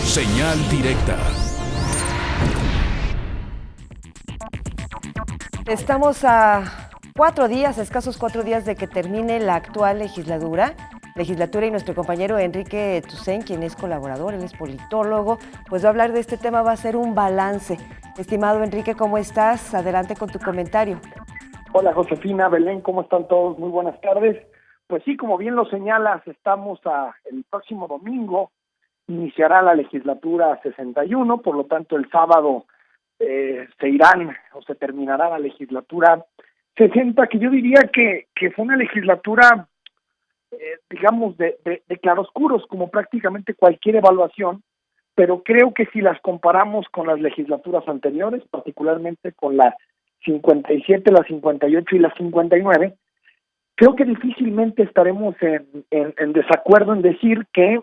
Señal directa. Estamos a 4 días, escasos 4 días de que termine la actual legislatura y nuestro compañero Enrique Tucen, quien es colaborador, él es politólogo, pues va a hablar de este tema, va a ser un balance. Estimado Enrique, ¿cómo estás? Adelante con tu comentario. Hola Josefina, Belén, ¿cómo están todos? Muy buenas tardes. Pues sí, como bien lo señalas, el próximo domingo, iniciará la legislatura 61, por lo tanto el sábado se terminará la legislatura 60, que yo diría que fue una legislatura, digamos, de claroscuros, como prácticamente cualquier evaluación, pero creo que si las comparamos con las legislaturas anteriores, particularmente con la 57, la 58 y la 59, creo que difícilmente estaremos en desacuerdo en decir que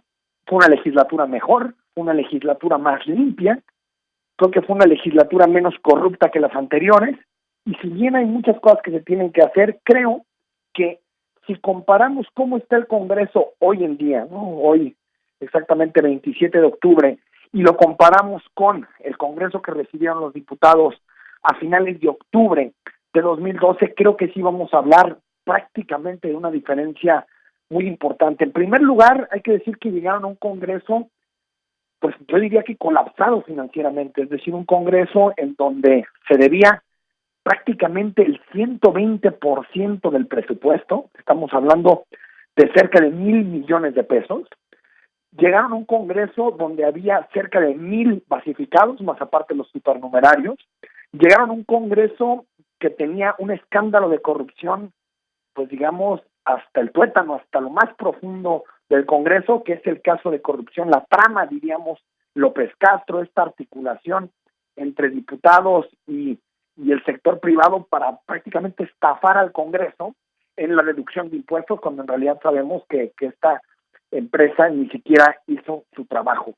fue una legislatura mejor, una legislatura más limpia, creo que fue una legislatura menos corrupta que las anteriores, y si bien hay muchas cosas que se tienen que hacer, creo que si comparamos cómo está el Congreso hoy en día, ¿no? Hoy exactamente 27 de octubre, y lo comparamos con el Congreso que recibieron los diputados a finales de octubre de 2012, creo que sí vamos a hablar prácticamente de una diferencia muy importante. En primer lugar, hay que decir que llegaron a un Congreso, pues yo diría que colapsado financieramente, es decir, un Congreso en donde se debía prácticamente el 120% del presupuesto, estamos hablando de cerca de 1,000 millones de pesos. Llegaron a un Congreso donde había cerca de 1,000 basificados, más aparte los supernumerarios. Llegaron a un Congreso que tenía un escándalo de corrupción, pues digamos, hasta el tuétano, hasta lo más profundo del Congreso, que es el caso de corrupción, la trama, diríamos, López Castro, esta articulación entre diputados y el sector privado para prácticamente estafar al Congreso en la reducción de impuestos, cuando en realidad sabemos que esta empresa ni siquiera hizo su trabajo.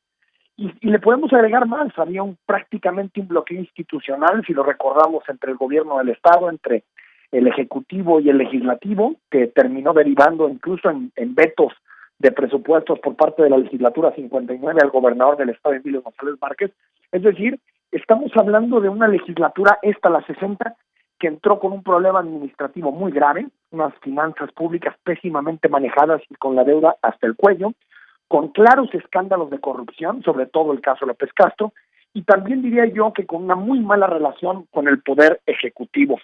Y le podemos agregar más, había prácticamente un bloqueo institucional, si lo recordamos, entre el gobierno del Estado, entre el Ejecutivo y el Legislativo, que terminó derivando incluso en vetos de presupuestos por parte de la legislatura 59 al gobernador del Estado, Emilio González Márquez. Es decir, estamos hablando de una legislatura, la 60, que entró con un problema administrativo muy grave, unas finanzas públicas pésimamente manejadas y con la deuda hasta el cuello, con claros escándalos de corrupción, sobre todo el caso López Castro, y también diría yo que con una muy mala relación con el Poder Ejecutivo.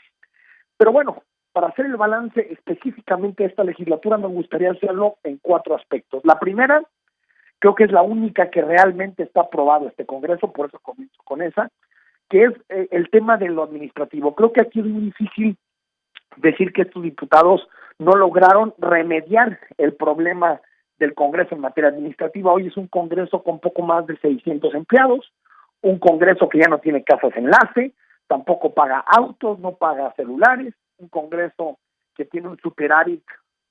Pero bueno, para hacer el balance específicamente de esta legislatura me gustaría hacerlo en 4 aspectos. La primera, creo que es la única que realmente está aprobado este Congreso, por eso comienzo con esa, que es el tema de lo administrativo. Creo que aquí es muy difícil decir que estos diputados no lograron remediar el problema del Congreso en materia administrativa. Hoy es un Congreso con poco más de 600 empleados, un Congreso que ya no tiene casas enlace, tampoco paga autos, no paga celulares, un Congreso que tiene un superávit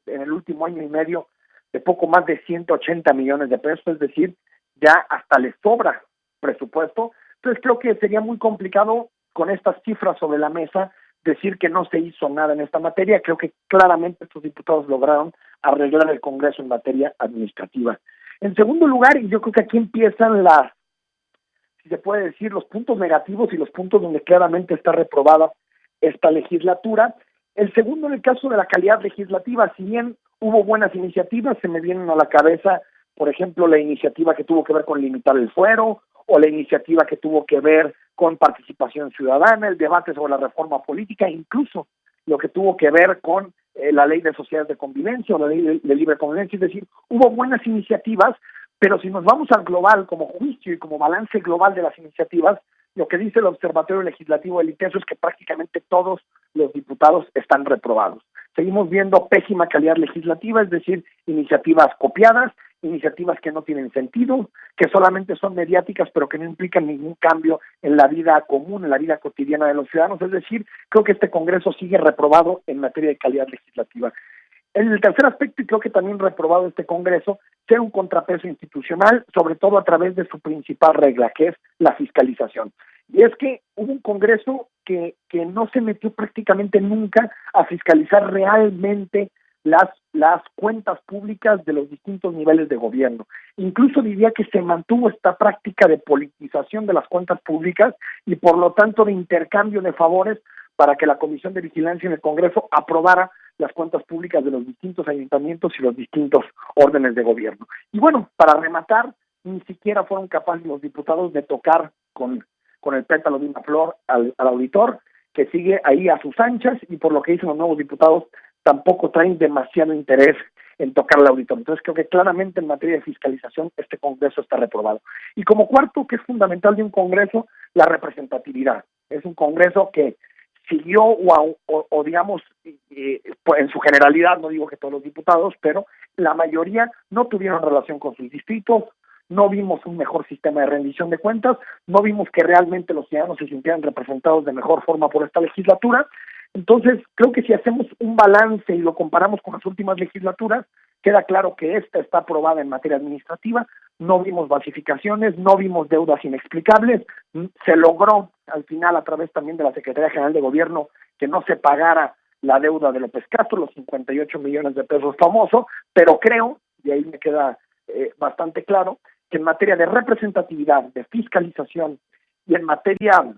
en el último año y medio de poco más de 180 millones de pesos, es decir, ya hasta le sobra presupuesto. Entonces creo que sería muy complicado con estas cifras sobre la mesa decir que no se hizo nada en esta materia. Creo que claramente estos diputados lograron arreglar el Congreso en materia administrativa. En segundo lugar, y yo creo que aquí empiezan si se puede decir, los puntos negativos y los puntos donde claramente está reprobada esta legislatura. El segundo, en el caso de la calidad legislativa, si bien hubo buenas iniciativas, se me vienen a la cabeza, por ejemplo, la iniciativa que tuvo que ver con limitar el fuero, o la iniciativa que tuvo que ver con participación ciudadana, el debate sobre la reforma política, incluso lo que tuvo que ver con la ley de sociedades de convivencia o la ley de libre convivencia. Es decir, hubo buenas iniciativas, pero si nos vamos al global como juicio y como balance global de las iniciativas, lo que dice el Observatorio Legislativo del ITESO es que prácticamente todos los diputados están reprobados. Seguimos viendo pésima calidad legislativa, es decir, iniciativas copiadas, iniciativas que no tienen sentido, que solamente son mediáticas, pero que no implican ningún cambio en la vida común, en la vida cotidiana de los ciudadanos. Es decir, creo que este Congreso sigue reprobado en materia de calidad legislativa. En el tercer aspecto, y creo que también reprobado este Congreso, ser un contrapeso institucional, sobre todo a través de su principal regla, que es la fiscalización. Y es que hubo un Congreso que no se metió prácticamente nunca a fiscalizar realmente las cuentas públicas de los distintos niveles de gobierno. Incluso diría que se mantuvo esta práctica de politización de las cuentas públicas y por lo tanto de intercambio de favores para que la Comisión de Vigilancia en el Congreso aprobara las cuentas públicas de los distintos ayuntamientos y los distintos órdenes de gobierno. Y bueno, para rematar, ni siquiera fueron capaces los diputados de tocar con el pétalo de una flor al auditor, que sigue ahí a sus anchas, y por lo que dicen los nuevos diputados, tampoco traen demasiado interés en tocar al auditor. Entonces creo que claramente en materia de fiscalización este Congreso está reprobado. Y como cuarto, que es fundamental de un Congreso, la representatividad. Es un Congreso que siguió o digamos, en su generalidad, no digo que todos los diputados, pero la mayoría no tuvieron relación con sus distritos, no vimos un mejor sistema de rendición de cuentas, no vimos que realmente los ciudadanos se sintieran representados de mejor forma por esta legislatura. Entonces, creo que si hacemos un balance y lo comparamos con las últimas legislaturas, queda claro que esta está aprobada en materia administrativa, no vimos basificaciones, no vimos deudas inexplicables, se logró al final a través también de la Secretaría General de Gobierno que no se pagara la deuda de López Castro, los 58 millones de pesos famoso, pero creo, y ahí me queda bastante claro, que en materia de representatividad, de fiscalización y en materia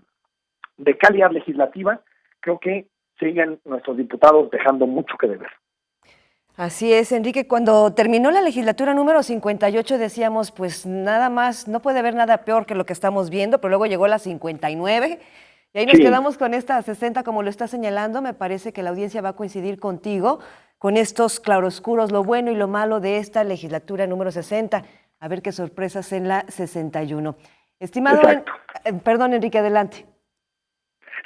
de calidad legislativa, creo que siguen nuestros diputados dejando mucho que deber. Así es, Enrique. Cuando terminó la legislatura número 58 decíamos, pues nada más, no puede haber nada peor que lo que estamos viendo, pero luego llegó la 59 y ahí nos quedamos con esta 60, como lo está señalando. Me parece que la audiencia va a coincidir contigo con estos claroscuros, lo bueno y lo malo de esta legislatura número 60. A ver qué sorpresas en la 61. Estimado, perdón, Enrique, adelante.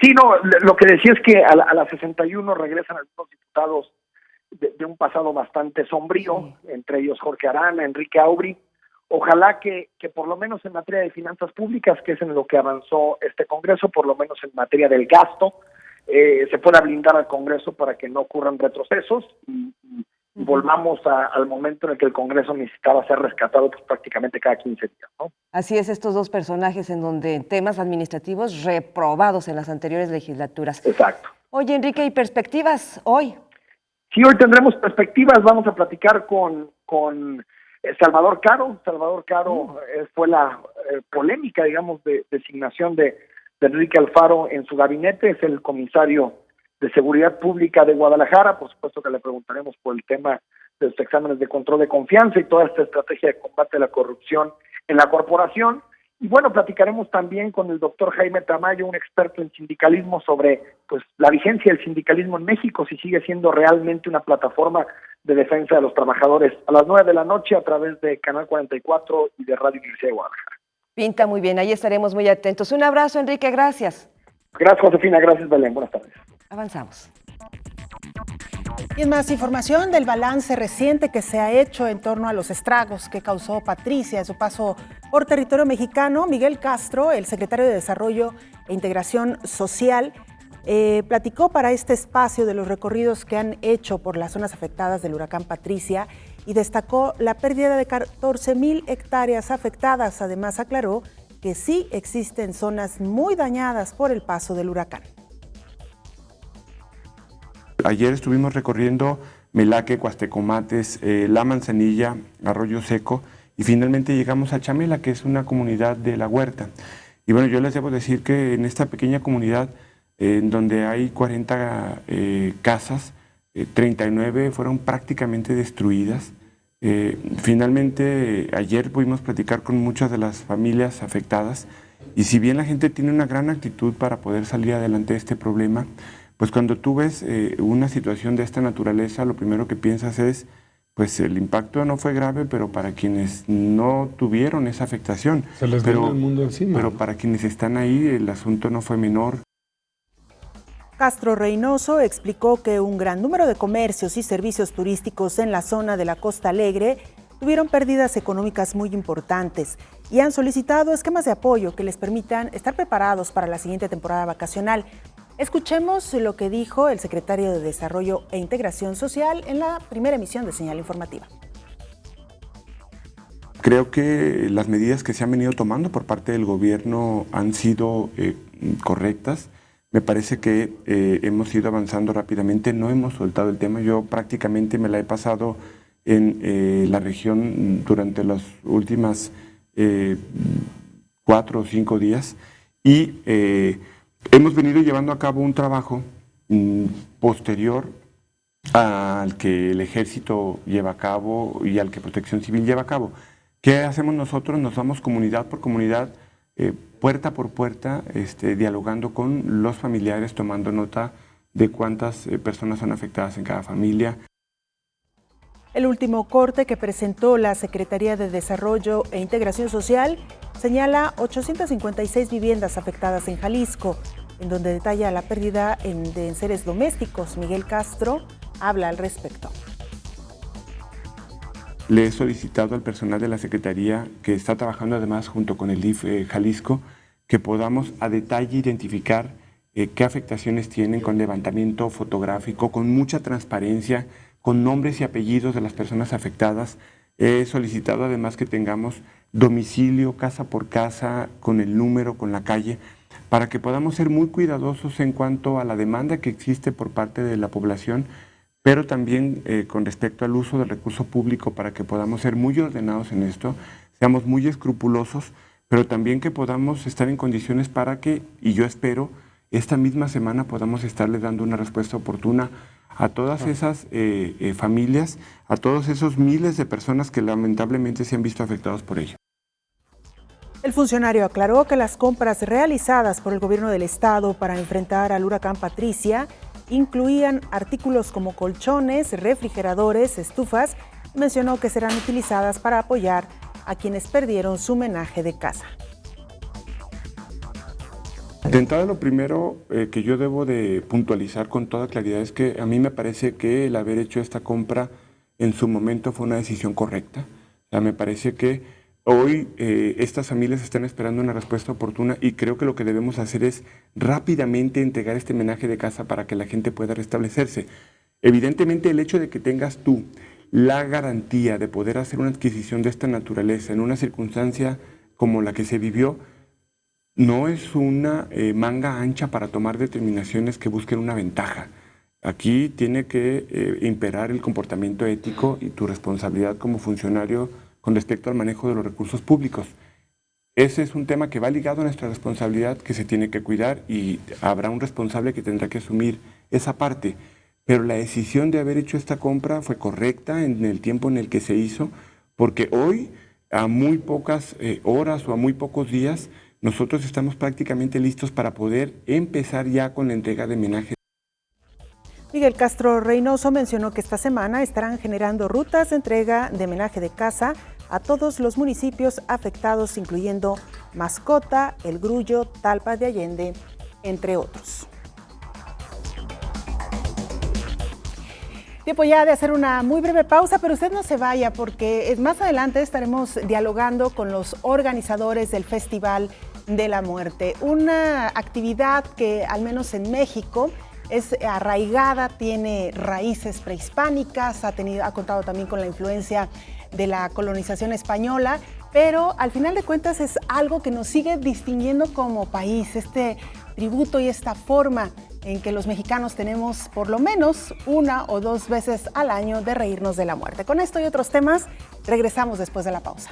Sí, no, lo que decía es que a la 61 regresan algunos diputados de un pasado bastante sombrío, entre ellos Jorge Arana, Enrique Aubry. Ojalá que por lo menos en materia de finanzas públicas, que es en lo que avanzó este Congreso, por lo menos en materia del gasto, se pueda blindar al Congreso para que no ocurran retrocesos y volvamos al momento en el que el Congreso necesitaba ser rescatado pues, prácticamente cada 15 días, ¿no? Así es, estos dos personajes en donde temas administrativos reprobados en las anteriores legislaturas. Exacto. Oye, Enrique, ¿y perspectivas hoy? Sí, hoy tendremos perspectivas. Vamos a platicar con Salvador Caro. Salvador Caro fue la polémica, digamos, de designación de Enrique Alfaro en su gabinete. Es el comisario de Seguridad Pública de Guadalajara. Por supuesto que le preguntaremos por el tema de los exámenes de control de confianza y toda esta estrategia de combate a la corrupción en la corporación. Y bueno, platicaremos también con el doctor Jaime Tamayo, un experto en sindicalismo, sobre pues la vigencia del sindicalismo en México, si sigue siendo realmente una plataforma de defensa de los trabajadores, a las 9 de la noche a través de Canal 44 y de Radio Universidad de Guadalajara. Pinta muy bien, ahí estaremos muy atentos. Un abrazo, Enrique, gracias. Gracias, Josefina, gracias, Belén, buenas tardes. Avanzamos. Y en más información del balance reciente que se ha hecho en torno a los estragos que causó Patricia en su paso por territorio mexicano, Miguel Castro, el secretario de Desarrollo e Integración Social, platicó para este espacio de los recorridos que han hecho por las zonas afectadas del huracán Patricia y destacó la pérdida de 14,000 hectáreas afectadas. Además, aclaró que sí existen zonas muy dañadas por el paso del huracán. Ayer estuvimos recorriendo Melaque, Cuastecomates, La Manzanilla, Arroyo Seco y finalmente llegamos a Chamela, que es una comunidad de La Huerta. Y bueno, yo les debo decir que en esta pequeña comunidad, en donde hay 40 casas, 39 fueron prácticamente destruidas. Finalmente, ayer pudimos platicar con muchas de las familias afectadas y si bien la gente tiene una gran actitud para poder salir adelante de este problema, pues cuando tú ves una situación de esta naturaleza, lo primero que piensas es, pues el impacto no fue grave, pero para quienes no tuvieron esa afectación, se les vino el mundo encima. Pero para quienes están ahí, el asunto no fue menor. Castro Reynoso explicó que un gran número de comercios y servicios turísticos en la zona de la Costa Alegre tuvieron pérdidas económicas muy importantes y han solicitado esquemas de apoyo que les permitan estar preparados para la siguiente temporada vacacional. Escuchemos lo que dijo el secretario de Desarrollo e Integración Social en la primera emisión de Señal Informativa. Creo que las medidas que se han venido tomando por parte del gobierno han sido correctas. Me parece que hemos ido avanzando rápidamente, no hemos soltado el tema. Yo prácticamente me la he pasado en la región durante las últimas 4 o 5 días y hemos venido llevando a cabo un trabajo posterior al que el Ejército lleva a cabo y al que Protección Civil lleva a cabo. ¿Qué hacemos nosotros? Nos vamos comunidad por comunidad, puerta por puerta, dialogando con los familiares, tomando nota de cuántas personas son afectadas en cada familia. El último corte que presentó la Secretaría de Desarrollo e Integración Social señala 856 viviendas afectadas en Jalisco, en donde detalla la pérdida de enseres domésticos. Miguel Castro habla al respecto. Le he solicitado al personal de la Secretaría, que está trabajando además junto con el DIF Jalisco, que podamos a detalle identificar qué afectaciones tienen, con levantamiento fotográfico, con mucha transparencia, con nombres y apellidos de las personas afectadas. He solicitado además que tengamos domicilio, casa por casa, con el número, con la calle, para que podamos ser muy cuidadosos en cuanto a la demanda que existe por parte de la población, pero también con respecto al uso del recurso público, para que podamos ser muy ordenados en esto, seamos muy escrupulosos, pero también que podamos estar en condiciones para que, y yo espero, esta misma semana podamos estarle dando una respuesta oportuna a todas esas familias, a todos esos miles de personas que lamentablemente se han visto afectados por ello. El funcionario aclaró que las compras realizadas por el gobierno del estado para enfrentar al huracán Patricia incluían artículos como colchones, refrigeradores, estufas, y mencionó que serán utilizadas para apoyar a quienes perdieron su menaje de casa. De entrada, lo primero que yo debo de puntualizar con toda claridad es que a mí me parece que el haber hecho esta compra en su momento fue una decisión correcta. O sea, me parece que hoy estas familias están esperando una respuesta oportuna y creo que lo que debemos hacer es rápidamente entregar este menaje de casa para que la gente pueda restablecerse. Evidentemente, el hecho de que tengas tú la garantía de poder hacer una adquisición de esta naturaleza en una circunstancia como la que se vivió, no es una manga ancha para tomar determinaciones que busquen una ventaja. Aquí tiene que imperar el comportamiento ético y tu responsabilidad como funcionario con respecto al manejo de los recursos públicos. Ese es un tema que va ligado a nuestra responsabilidad, que se tiene que cuidar y habrá un responsable que tendrá que asumir esa parte. Pero la decisión de haber hecho esta compra fue correcta en el tiempo en el que se hizo, porque hoy, a muy pocas horas o a muy pocos días, nosotros estamos prácticamente listos para poder empezar ya con la entrega de menaje. Miguel Castro Reynoso mencionó que esta semana estarán generando rutas de entrega de menaje de casa a todos los municipios afectados, incluyendo Mascota, El Grullo, Talpa de Allende, entre otros. Tiempo ya de hacer una muy breve pausa, pero usted no se vaya porque más adelante estaremos dialogando con los organizadores del Festival de la Muerte, una actividad que al menos en México es arraigada, tiene raíces prehispánicas, ha contado también con la influencia de la colonización española, pero al final de cuentas es algo que nos sigue distinguiendo como país, este tributo y esta forma en que los mexicanos tenemos por lo menos 1 o 2 veces al año de reírnos de la muerte. Con esto y otros temas, regresamos después de la pausa.